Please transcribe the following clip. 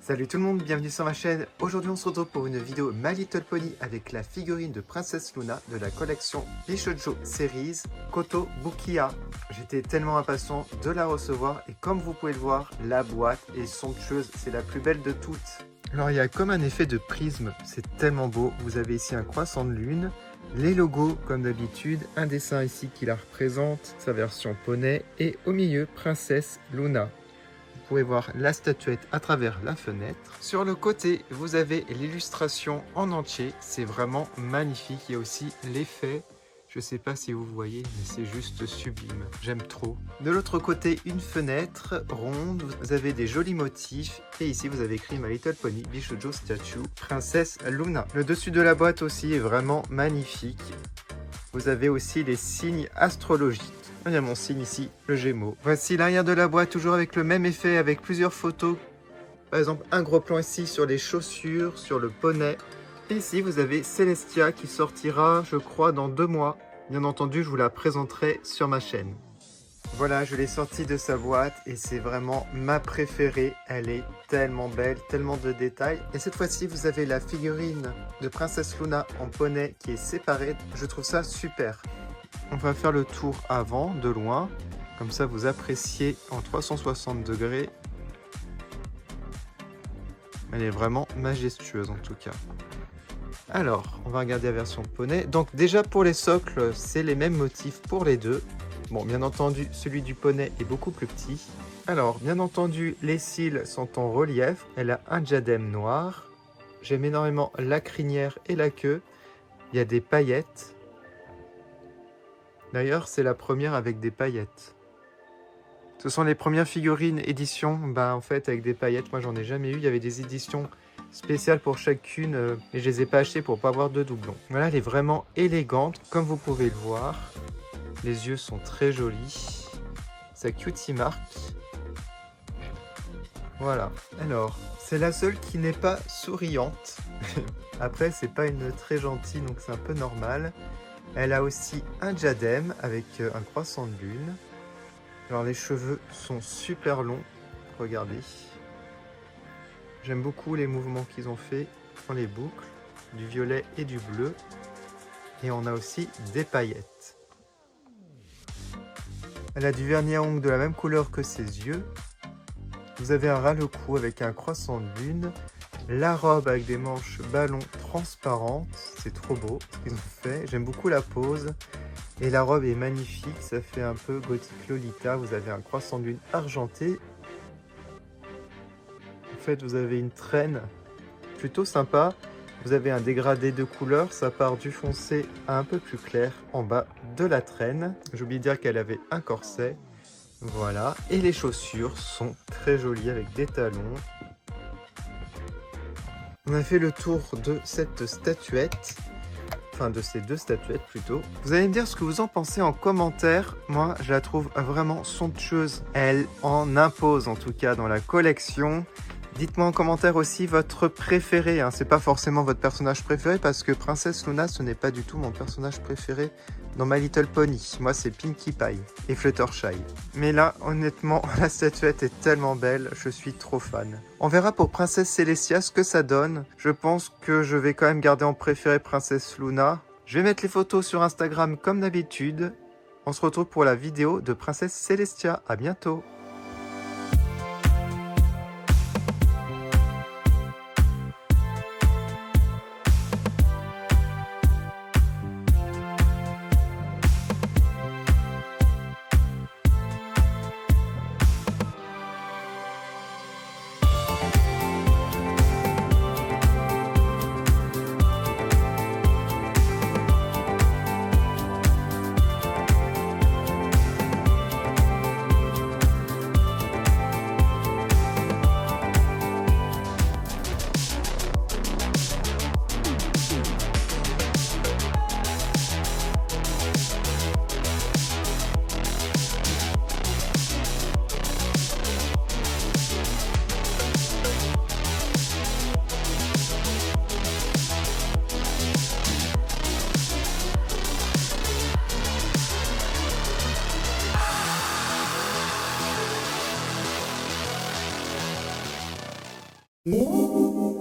Salut tout le monde, bienvenue sur ma chaîne. Aujourd'hui on se retrouve pour une vidéo My Little Pony avec la figurine de Princesse Luna de la collection Bishoujo Series Koto Bukiya. J'étais tellement impatient de la recevoir et comme vous pouvez le voir, la boîte est somptueuse, c'est la plus belle de toutes. Alors il y a comme un effet de prisme, c'est tellement beau. Vous avez ici un croissant de lune, les logos comme d'habitude, un dessin ici qui la représente, sa version poney et au milieu Princesse Luna. Vous pouvez voir la statuette à travers la fenêtre. Sur le côté, vous avez l'illustration en entier. C'est vraiment magnifique. Il y a aussi l'effet. Je ne sais pas si vous voyez, mais c'est juste sublime. J'aime trop. De l'autre côté, une fenêtre ronde. Vous avez des jolis motifs. Et ici, vous avez écrit My Little Pony Bishoujo Statue Princesse Luna. Le dessus de la boîte aussi est vraiment magnifique. Vous avez aussi les signes astrologiques. Il y a mon signe ici, le Gémeaux. Voici l'arrière de la boîte, toujours avec le même effet, avec plusieurs photos. Par exemple, un gros plan ici sur les chaussures, sur le poney. Et ici, vous avez Celestia qui sortira, je crois, dans 2 mois. Bien entendu, je vous la présenterai sur ma chaîne. Voilà, je l'ai sortie de sa boîte et c'est vraiment ma préférée. Elle est tellement belle, tellement de détails. Et cette fois-ci, vous avez la figurine de Princesse Luna en poney qui est séparée. Je trouve ça super. On va faire le tour avant, de loin. Comme ça, vous appréciez en 360 degrés. Elle est vraiment majestueuse en tout cas. Alors, on va regarder la version poney. Donc déjà pour les socles, c'est les mêmes motifs pour les deux. Bon, bien entendu, celui du poney est beaucoup plus petit. Alors, bien entendu, les cils sont en relief. Elle a un diadème noir. J'aime énormément la crinière et la queue. Il y a des paillettes. D'ailleurs, c'est la première avec des paillettes. Ce sont les premières figurines édition, en fait, avec des paillettes. Moi, j'en ai jamais eu. Il y avait des éditions spéciales pour chacune, et je les ai pas achetées pour pas avoir de doublons. Voilà, elle est vraiment élégante, comme vous pouvez le voir. Les yeux sont très jolis. Sa cutie marque. Voilà. Alors, c'est la seule qui n'est pas souriante. Après, c'est pas une très gentille, donc c'est un peu normal. Elle a aussi un diadème avec un croissant de lune. Alors les cheveux sont super longs, regardez. J'aime beaucoup les mouvements qu'ils ont fait dans les boucles, du violet et du bleu. Et on a aussi des paillettes. Elle a du vernis à ongles de la même couleur que ses yeux. Vous avez un ras le cou avec un croissant de lune. La robe avec des manches ballons transparentes, c'est trop beau ce qu'ils ont fait. J'aime beaucoup la pose. Et la robe est magnifique, ça fait un peu gothique Lolita. Vous avez un croissant de lune argenté. En fait, vous avez une traîne plutôt sympa. Vous avez un dégradé de couleurs, ça part du foncé à un peu plus clair en bas de la traîne. J'ai oublié de dire qu'elle avait un corset. Voilà. Et les chaussures sont très jolies avec des talons. On a fait le tour de cette statuette, enfin de ces 2 statuettes plutôt. Vous allez me dire ce que vous en pensez en commentaire. Moi, je la trouve vraiment somptueuse. Elle en impose en tout cas dans la collection. Dites-moi en commentaire aussi votre préféré. C'est pas forcément votre personnage préféré parce que Princesse Luna, ce n'est pas du tout mon personnage préféré dans My Little Pony. Moi, c'est Pinkie Pie et Fluttershy. Mais là, honnêtement, la statuette est tellement belle. Je suis trop fan. On verra pour Princesse Celestia ce que ça donne. Je pense que je vais quand même garder en préféré Princesse Luna. Je vais mettre les photos sur Instagram comme d'habitude. On se retrouve pour la vidéo de Princesse Celestia. À bientôt. Bye.